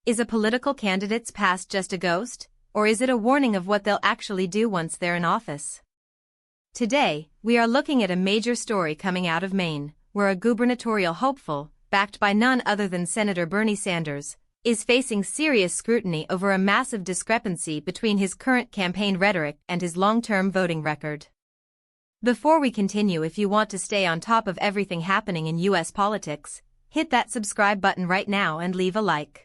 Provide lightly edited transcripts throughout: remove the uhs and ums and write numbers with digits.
Is a political candidate's past just a ghost, or is it a warning of what they'll actually do once they're in office? Today, we are looking at a major story coming out of Maine, where a gubernatorial hopeful, backed by none other than Senator Bernie Sanders, is facing serious scrutiny over a massive discrepancy between his current campaign rhetoric and his long-term voting record. Before we continue, if you want to stay on top of everything happening in US politics, hit that subscribe button right now and leave a like.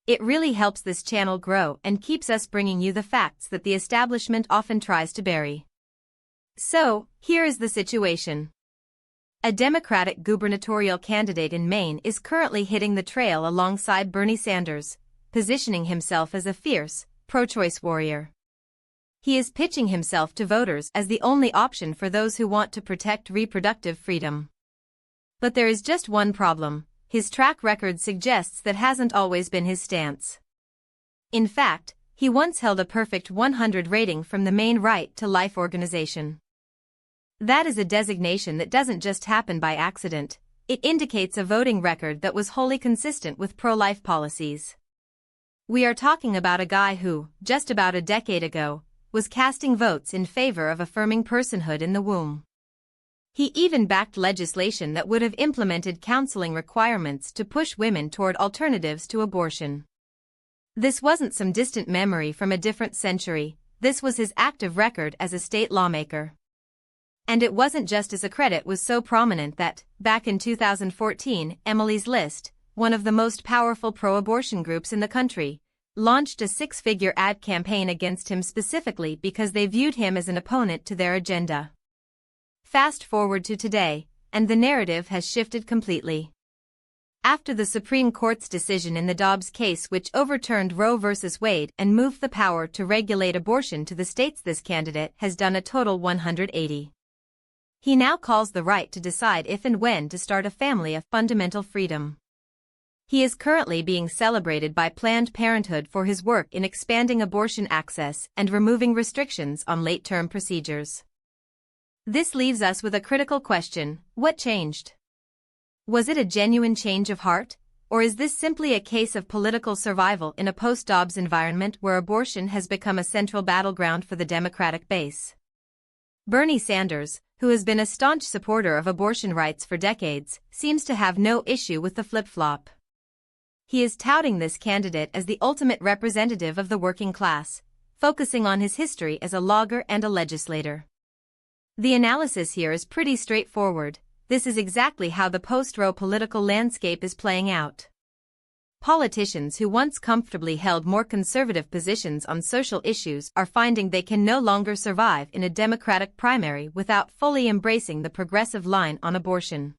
It really helps this channel grow and keeps us bringing you the facts that the establishment often tries to bury. So, here is the situation. A Democratic gubernatorial candidate in Maine is currently hitting the trail alongside Bernie Sanders, positioning himself as a fierce, pro-choice warrior. He is pitching himself to voters as the only option for those who want to protect reproductive freedom. But there is just one problem. His track record suggests that hasn't always been his stance. In fact, he once held a perfect 100 rating from the Maine Right to Life organization. That is a designation that doesn't just happen by accident. It indicates a voting record that was wholly consistent with pro-life policies. We are talking about a guy who, just about a decade ago, was casting votes in favor of affirming personhood in the womb. He even backed legislation that would have implemented counseling requirements to push women toward alternatives to abortion. This wasn't some distant memory from a different century, this was his active record as a state lawmaker. And it wasn't just as a credit was so prominent that, back in 2014, Emily's List, one of the most powerful pro-abortion groups in the country, launched a six-figure ad campaign against him specifically because they viewed him as an opponent to their agenda. Fast forward to today, and the narrative has shifted completely. After the Supreme Court's decision in the Dobbs case, which overturned Roe v. Wade and moved the power to regulate abortion to the states, this candidate has done a total 180. He now calls the right to decide if and when to start a family a fundamental freedom. He is currently being celebrated by Planned Parenthood for his work in expanding abortion access and removing restrictions on late-term procedures. This leaves us with a critical question: what changed? Was it a genuine change of heart, or is this simply a case of political survival in a post-Dobbs environment where abortion has become a central battleground for the Democratic base? Bernie Sanders, who has been a staunch supporter of abortion rights for decades, seems to have no issue with the flip-flop. He is touting this candidate as the ultimate representative of the working class, focusing on his history as a lawyer and a legislator. The analysis here is pretty straightforward. This is exactly how the post-Roe political landscape is playing out. Politicians who once comfortably held more conservative positions on social issues are finding they can no longer survive in a Democratic primary without fully embracing the progressive line on abortion.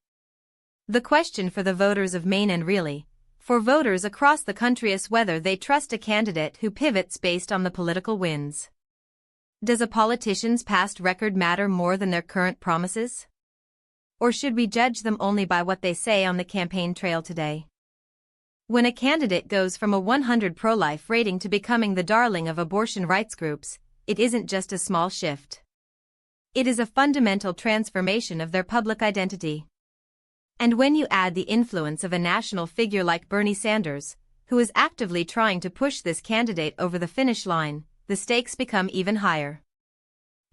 The question for the voters of Maine, and really, for voters across the country, is whether they trust a candidate who pivots based on the political winds. Does a politician's past record matter more than their current promises? Or should we judge them only by what they say on the campaign trail today? When a candidate goes from a 100 pro-life rating to becoming the darling of abortion rights groups, it isn't just a small shift. It is a fundamental transformation of their public identity. And when you add the influence of a national figure like Bernie Sanders, who is actively trying to push this candidate over the finish line, the stakes become even higher.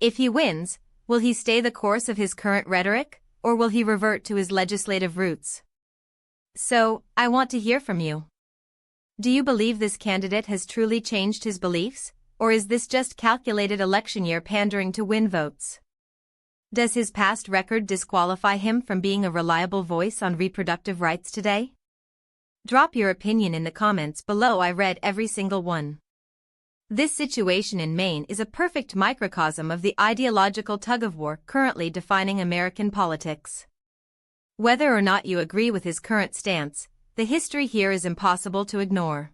If he wins, will he stay the course of his current rhetoric, or will he revert to his legislative roots? So, I want to hear from you. Do you believe this candidate has truly changed his beliefs, or is this just calculated election year pandering to win votes? Does his past record disqualify him from being a reliable voice on reproductive rights today? Drop your opinion in the comments below. I read every single one. This situation in Maine is a perfect microcosm of the ideological tug-of-war currently defining American politics. Whether or not you agree with his current stance, the history here is impossible to ignore.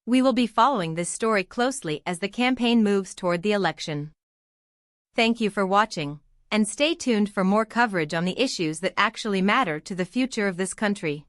We will be following this story closely as the campaign moves toward the election. Thank you for watching, and stay tuned for more coverage on the issues that actually matter to the future of this country.